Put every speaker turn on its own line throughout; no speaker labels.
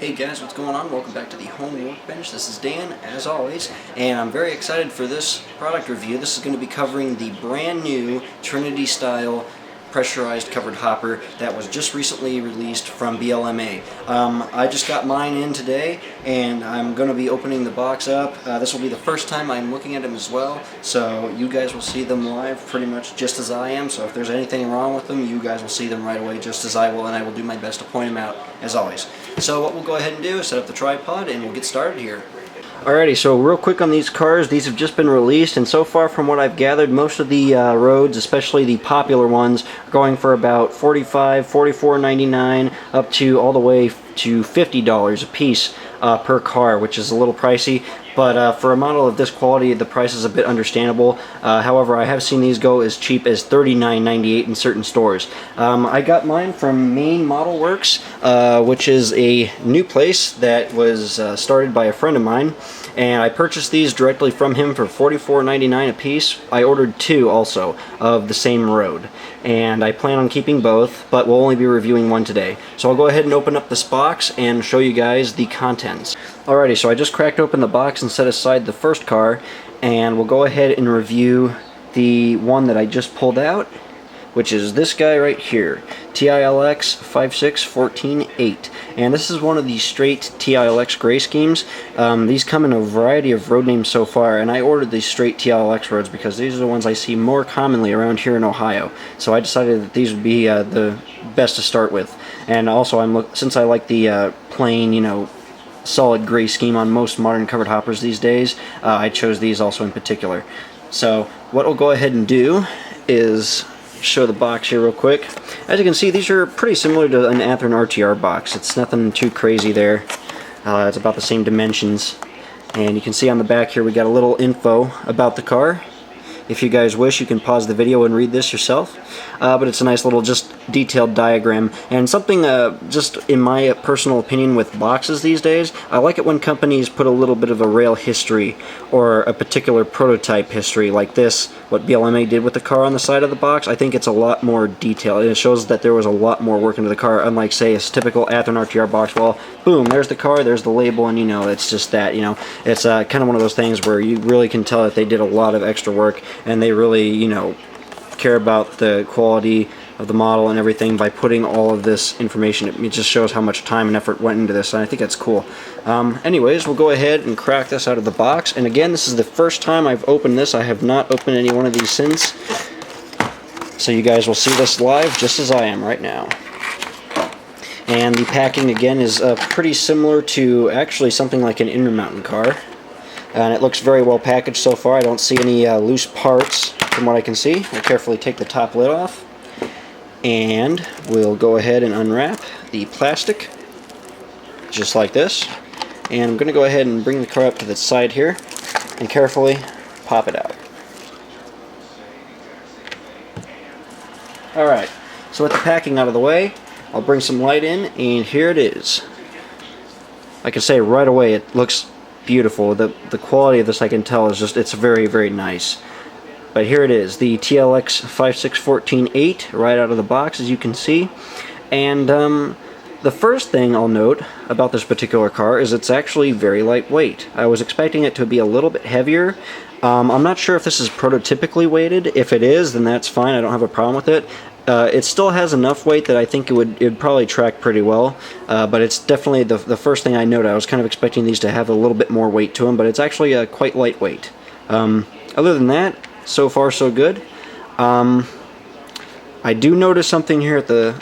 Hey guys, what's going on? Welcome back to the Home Workbench. This is Dan, as always, and I'm very excited for this product review. This is going to be covering the brand new Trinity style pressurized covered hopper that was just recently released from BLMA. I just got mine in today, and I'm going to be opening the box up. This will be the first time I'm looking at them as well, so you guys will see them live pretty much just as I am. So if there's anything wrong with them, you guys will see them right away just as I will, and I will do my best to point them out as always. So what we'll go ahead and do is set up the tripod and we'll get started here. Alrighty, so real quick on these cars, these have just been released, and so far from what I've gathered, most of the roads, especially the popular ones, are going for about $45, $44.99 up to all the way to $50 a piece per car, which is a little pricey, but for a model of this quality, the price is a bit understandable. However, I have seen these go as cheap as $39.98 in certain stores. I got mine from Main Model Works, which is a new place that was started by a friend of mine, and I purchased these directly from him for $44.99 a piece. I ordered two also of the same road, and I plan on keeping both, but we'll only be reviewing one today. So I'll go ahead and open up this box and show you guys the contents. Alrighty, so I just cracked open the box and set aside the first car, and we'll go ahead and review the one that I just pulled out, which is this guy right here, TILX 56148, and this is one of the straight TILX gray schemes. These come in a variety of road names so far, and I ordered these straight TILX roads because these are the ones I see more commonly around here in Ohio, so I decided that these would be the best to start with. And also, since I like the plain, solid gray scheme on most modern covered hoppers these days, I chose these also in particular. So what we'll go ahead and do is show the box here real quick. As you can see, these are pretty similar to an Athearn RTR box. It's nothing too crazy there. It's about the same dimensions, and you can see on the back here we got a little info about the car. If you guys wish, you can pause the video and read this yourself, but it's a nice little just detailed diagram, and something just in my personal opinion with boxes these days, I like it when companies put a little bit of a rail history or a particular prototype history like this, what BLMA did with the car on the side of the box. I think it's a lot more detailed, and it shows that there was a lot more work into the car, unlike say a typical Athearn RTR box. Well, boom, there's the car, there's the label, and it's just that. It's kind of one of those things where you really can tell that they did a lot of extra work, and they really, care about the quality of the model and everything by putting all of this information. It just shows how much time and effort went into this, and I think that's cool. Anyways, we'll go ahead and crack this out of the box, and again, this is the first time I've opened this. I have not opened any one of these since, so you guys will see this live just as I am right now. And the packing again is pretty similar to actually something like an Intermountain car, and it looks very well packaged so far. I don't see any loose parts from what I can see. I'll carefully take the top lid off, and we'll go ahead and unwrap the plastic just like this, and I'm going to go ahead and bring the car up to the side here and carefully pop it out. Alright, so with the packing out of the way, I'll bring some light in, and here it is. I can say right away it looks beautiful. The quality of this, I can tell, is it's very, very nice. But here it is, the TILX 56148 right out of the box, as you can see. And the first thing I'll note about this particular car is it's actually very lightweight. I was expecting it to be a little bit heavier. I'm not sure if this is prototypically weighted. If it is, then that's fine. I don't have a problem with it. It still has enough weight that I think it would probably track pretty well, but it's definitely the first thing I noted. I was kind of expecting these to have a little bit more weight to them, but it's actually quite lightweight. Other than that, so far so good. I do notice something here at the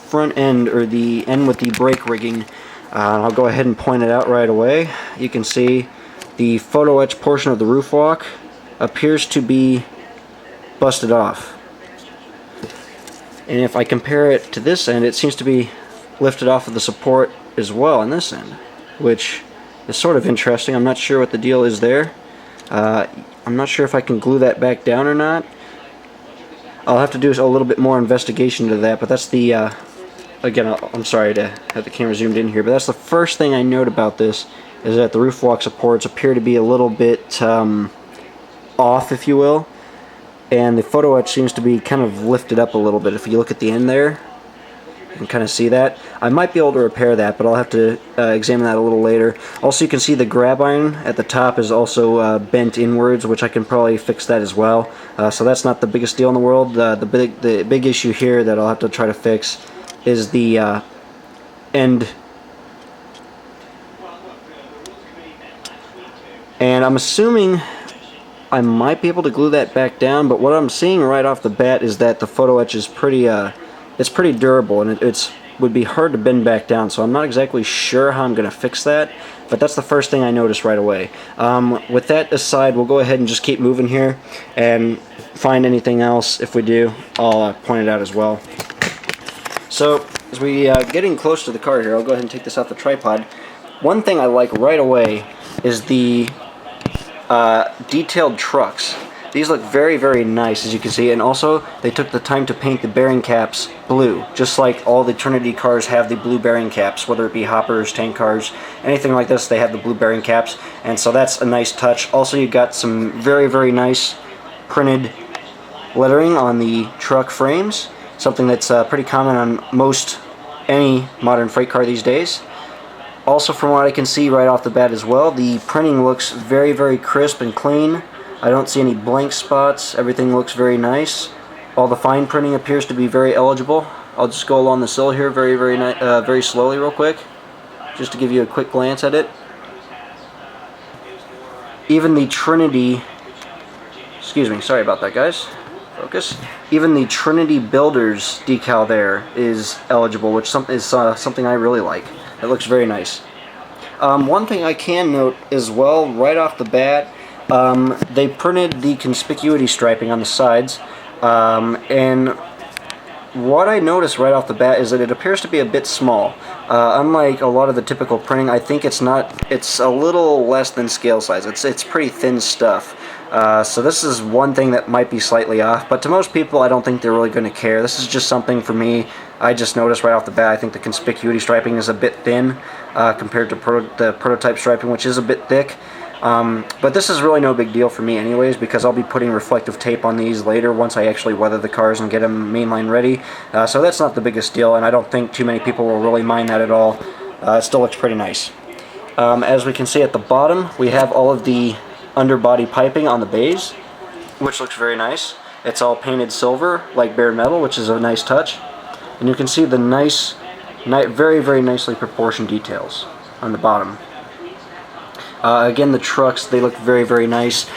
front end, or the end with the brake rigging. I'll go ahead and point it out right away. You can see the photo etch portion of the roof walk appears to be busted off. And if I compare it to this end, it seems to be lifted off of the support as well on this end, which is sort of interesting. I'm not sure what the deal is there. I'm not sure if I can glue that back down or not. I'll have to do a little bit more investigation into that, but that's the, again, I'm sorry to have the camera zoomed in here, but that's the first thing I note about this, is that the roof walk supports appear to be a little bit off, if you will. And the photo etch seems to be kind of lifted up a little bit. If you look at the end there, and kind of see that. I might be able to repair that, but I'll have to examine that a little later. Also, you can see the grab iron at the top is also bent inwards, which I can probably fix that as well. So that's not the biggest deal in the world. The big issue here that I'll have to try to fix is the end. And I'm assuming I might be able to glue that back down, but what I'm seeing right off the bat is that the photo etch is pretty durable, and it would be hard to bend back down, so I'm not exactly sure how I'm going to fix that, but that's the first thing I noticed right away. With that aside, we'll go ahead and just keep moving here and find anything else. If we do, I'll point it out as well. So as we getting close to the car here, I'll go ahead and take this off the tripod. One thing I like right away is the detailed trucks. These look very, very nice, as you can see, and also they took the time to paint the bearing caps blue, just like all the Trinity cars have the blue bearing caps, whether it be hoppers, tank cars, anything like this, they have the blue bearing caps, and so that's a nice touch. Also, you got some very, very nice printed lettering on the truck frames, something that's pretty common on most any modern freight car these days. Also, from what I can see right off the bat as well, the printing looks very, very crisp and clean. I don't see any blank spots. Everything looks very nice. All the fine printing appears to be very eligible. I'll just go along the sill here very slowly real quick, just to give you a quick glance at it. Even the Trinity, excuse me, sorry about that guys, focus. Even the Trinity Builders decal there is eligible, which is something I really like. It looks very nice. One thing I can note as well, right off the bat, they printed the conspicuity striping on the sides, and what I noticed right off the bat is that it appears to be a bit small. Unlike a lot of the typical printing, I think it's a little less than scale size. It's pretty thin stuff. So this is one thing that might be slightly off, but to most people I don't think they're really going to care. This is just something for me. I just noticed right off the bat I think the conspicuity striping is a bit thin compared to the prototype striping, which is a bit thick. But this is really no big deal for me anyways, because I'll be putting reflective tape on these later once I actually weather the cars and get them mainline ready. So that's not the biggest deal, and I don't think too many people will really mind that at all. It still looks pretty nice. As we can see at the bottom, we have all of the underbody piping on the bays, which looks very nice. It's all painted silver like bare metal, which is a nice touch. And you can see the nice, very, very nicely proportioned details on the bottom. Again, the trucks, they look very, very nice.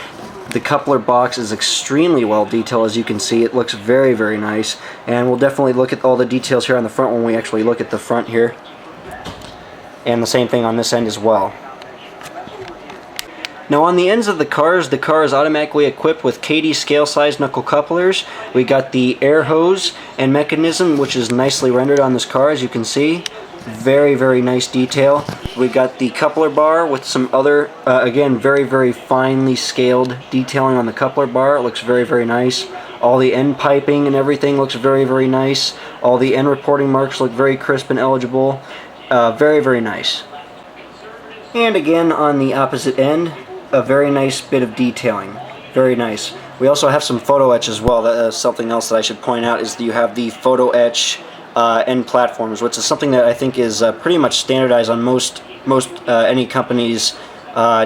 The coupler box is extremely well detailed, as you can see. It looks very, very nice. And we'll definitely look at all the details here on the front when we actually look at the front here. And the same thing on this end as well. Now on the ends of the car is automatically equipped with KD scale size knuckle couplers. We got the air hose and mechanism, which is nicely rendered on this car, as you can see. Very, very nice detail. We got the coupler bar with some other, again, very, very finely scaled detailing on the coupler bar. It looks very, very nice. All the end piping and everything looks very, very nice. All the end reporting marks look very crisp and eligible. Very, very nice. And again, on the opposite end, a very nice bit of detailing. Very nice. We also have some photo etch as well. That, something else that I should point out is that you have the photo etch end platforms, which is something that I think is pretty much standardized on most any company's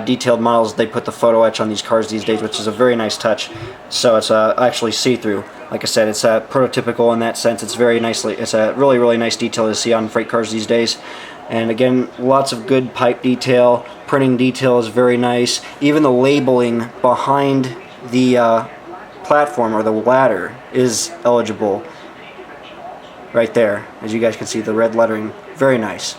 detailed models. They put the photo etch on these cars these days, which is a very nice touch. So it's actually see-through. Like I said, it's prototypical in that sense. It's very nicely. It's a really, really nice detail to see on freight cars these days. And again, lots of good pipe detail. Printing detail is very nice. Even the labeling behind the platform or the ladder is eligible. Right there, as you guys can see, the red lettering, very nice.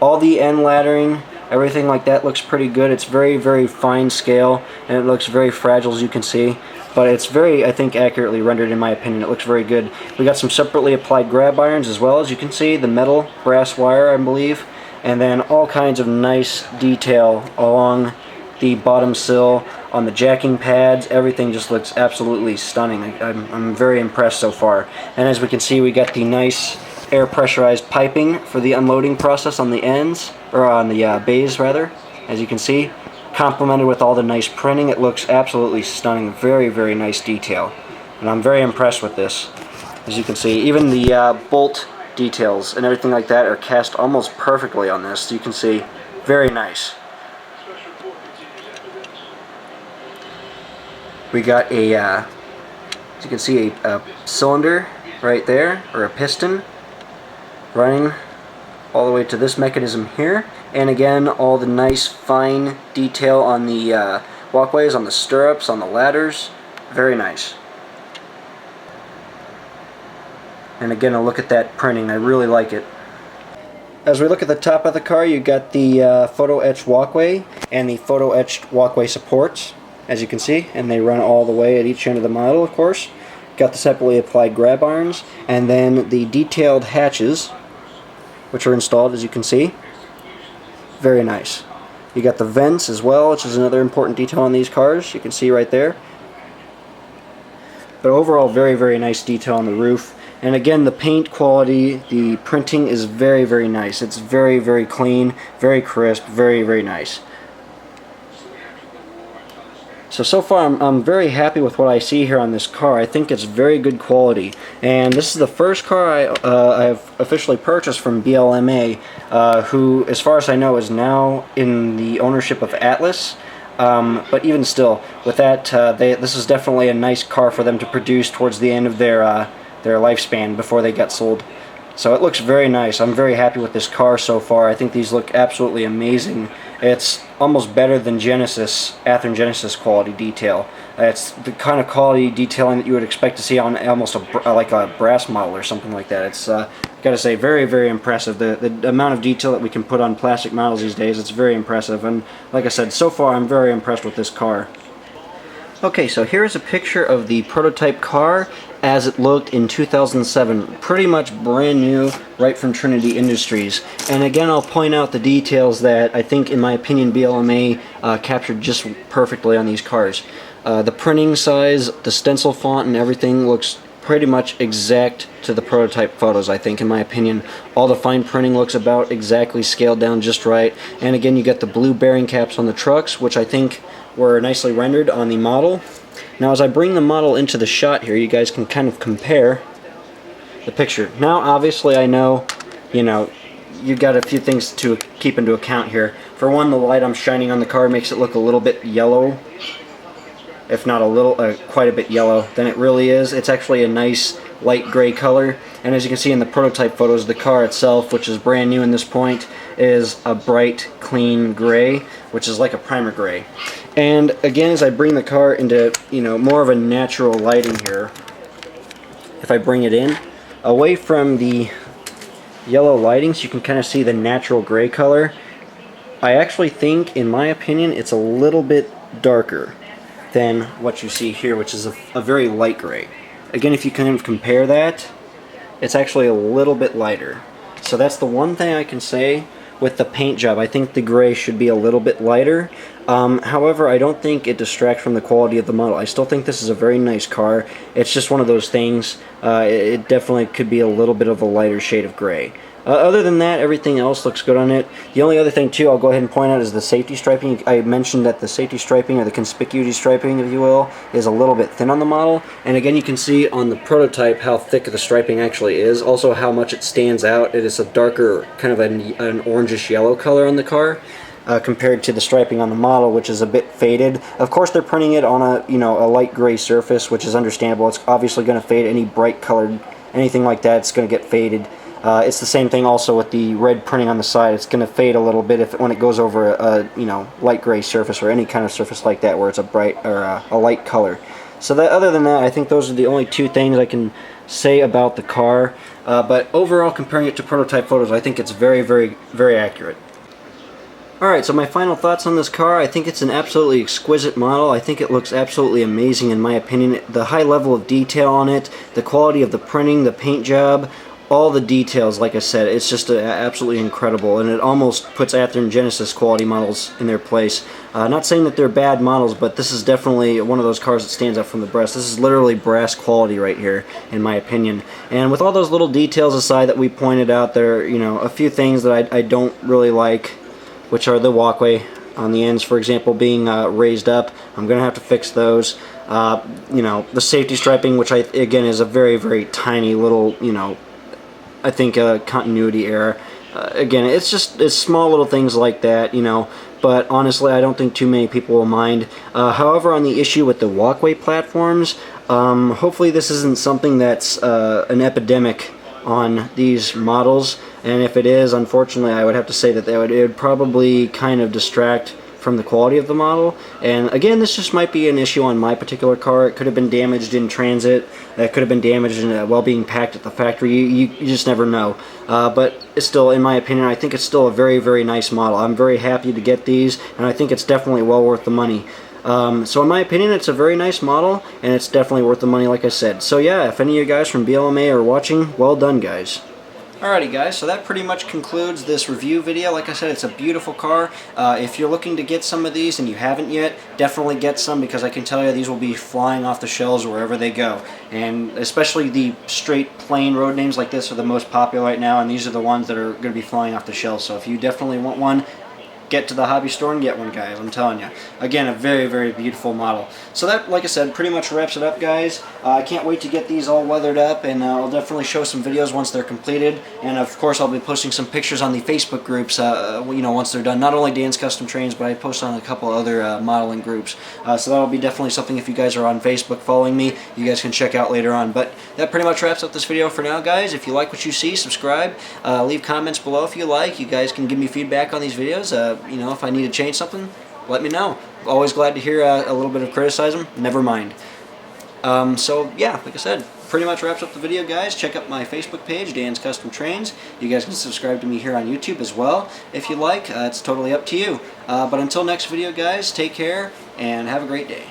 All the end laddering, everything like that looks pretty good. It's very, very fine scale, and it looks very fragile, as you can see. But it's very, I think, accurately rendered in my opinion. It looks very good. We got some separately applied grab irons as well, as you can see. The metal brass wire, I believe. And then all kinds of nice detail along the bottom sill, on the jacking pads. Everything just looks absolutely stunning. I'm very impressed so far. And as we can see, we got the nice air pressurized piping for the unloading process on the ends, or on the bays rather, as you can see. Complemented with all the nice printing. It looks absolutely stunning. Very, very nice detail. And I'm very impressed with this. As you can see, even the bolt details and everything like that are cast almost perfectly on this. You can see, very nice. We got a, as you can see, a cylinder right there, or a piston, running all the way to this mechanism here. And again, all the nice fine detail on the walkways, on the stirrups, on the ladders. Very nice. And again, a look at that printing. I really like it. As we look at the top of the car, you got the photo etched walkway and the photo etched walkway supports, as you can see, and they run all the way at each end of the model, of course. Got the separately applied grab irons, and then the detailed hatches, which are installed, as you can see. Very nice. You got the vents as well, which is another important detail on these cars. You can see right there. But overall, very, very nice detail on the roof. And again, the paint quality, the printing is very, very nice. It's very, very clean, very crisp, very, very nice. So far I'm very happy with what I see here on this car. I think it's very good quality. And this is the first car I have officially purchased from BLMA, who, as far as I know, is now in the ownership of Atlas. But even still, with that, this is definitely a nice car for them to produce towards the end of their lifespan before they get sold. So it looks very nice. I'm very happy with this car so far. I think these look absolutely amazing. It's almost better than Genesis, Athearn Genesis quality detail. It's the kind of quality detailing that you would expect to see on almost like a brass model or something like that. It's got to say, very, very impressive. The amount of detail that we can put on plastic models these days, it's very impressive. And like I said, so far I'm very impressed with this car. Okay, so here's a picture of the prototype car as it looked in 2007. Pretty much brand new, right from Trinity Industries. And again, I'll point out the details that I think, in my opinion, BLMA captured just perfectly on these cars. The printing size, the stencil font, and everything looks pretty much exact to the prototype photos, I think, in my opinion. All the fine printing looks about exactly scaled down just right. And again, you get the blue bearing caps on the trucks, which I think were nicely rendered on the model. Now, as I bring the model into the shot here, you guys can kind of compare the picture. Now, obviously, I know, you got a few things to keep into account here. For one, the light I'm shining on the car makes it look a little bit yellow, if not a little, quite a bit yellow than it really is. It's actually a nice light gray color, and as you can see in the prototype photos, the car itself, which is brand new in this point, is a bright, clean gray, which is like a primer gray. And again, as I bring the car into, more of a natural lighting here, if I bring it in, away from the yellow lighting, so you can kind of see the natural gray color, I actually think, in my opinion, it's a little bit darker than what you see here, which is a very light gray. Again, if you kind of compare that, it's actually a little bit lighter. So that's the one thing I can say with the paint job. I think the gray should be a little bit lighter. However, I don't think it distracts from the quality of the model. I still think this is a very nice car. It's just one of those things. It definitely could be a little bit of a lighter shade of gray. Other than that, everything else looks good on it. The only other thing, too, I'll go ahead and point out is the safety striping. I mentioned that the safety striping, or the conspicuity striping, if you will, is a little bit thin on the model. And again, you can see on the prototype how thick the striping actually is. Also, how much it stands out. It is a darker, kind of an orangish yellow color on the car, compared to the striping on the model, which is a bit faded. Of course, they're printing it on a light gray surface, which is understandable. It's obviously going to fade. Any bright colored, anything like that, it's going to get faded. It's the same thing also with the red printing on the side. It's going to fade a little bit when it goes over a light gray surface, or any kind of surface like that where it's a bright or a light color. So that, other than that, I think those are the only two things I can say about the car. But overall, comparing it to prototype photos, I think it's very, very, very accurate. Alright, so my final thoughts on this car. I think it's an absolutely exquisite model. I think it looks absolutely amazing in my opinion. The high level of detail on it, the quality of the printing, the paint job, all the details, like I said, it's just absolutely incredible, and it almost puts Athearn Genesis quality models in their place. Not saying that they're bad models, but this is definitely one of those cars that stands out from the rest. This is literally brass quality right here, in my opinion. And with all those little details aside that we pointed out, there are, a few things that I don't really like, which are the walkway on the ends, for example, being raised up. I'm going to have to fix those. The safety striping, which again is a very, very tiny little, I think, a continuity error. Again, it's small little things like that, you know, but honestly I don't think too many people will mind. However, on the issue with the walkway platforms, hopefully this isn't something that's an epidemic on these models, and if it is, unfortunately I would have to say that it would probably kind of distract from the quality of the model. And again, this just might be an issue on my particular car. It could have been damaged in transit, it could have been damaged while being packed at the factory. You just never know. But it's still, in my opinion, I think it's still a very, very nice model. I'm very happy to get these, and I think it's definitely well worth the money. So in my opinion, it's a very nice model, and it's definitely worth the money, like I said. So yeah, if any of you guys from BLMA are watching, well done, guys. Alrighty guys, so that pretty much concludes this review video. Like I said, it's a beautiful car. If you're looking to get some of these and you haven't yet, definitely get some, because I can tell you these will be flying off the shelves wherever they go. And especially the straight plain road names like this are the most popular right now, and these are the ones that are going to be flying off the shelves. So if you definitely want one, get to the hobby store and get one, guys. I'm telling you. Again, a very, very beautiful model. So that, like I said, pretty much wraps it up, guys. I can't wait to get these all weathered up, and I'll definitely show some videos once they're completed. And of course, I'll be posting some pictures on the Facebook groups, you know, once they're done. Not only Dan's Custom Trains, but I post on a couple other modeling groups. So that'll be definitely something, if you guys are on Facebook following me, you guys can check out later on. But that pretty much wraps up this video for now, guys. If you like what you see, subscribe. Leave comments below if you like. You guys can give me feedback on these videos. You know, if I need to change something, let me know. Always glad to hear a little bit of criticism. Never mind. So yeah, like I said, pretty much wraps up the video, guys. Check out my Facebook page, Dan's Custom Trains. You guys can subscribe to me here on YouTube as well if you like. It's totally up to you. But until next video, guys, take care and have a great day.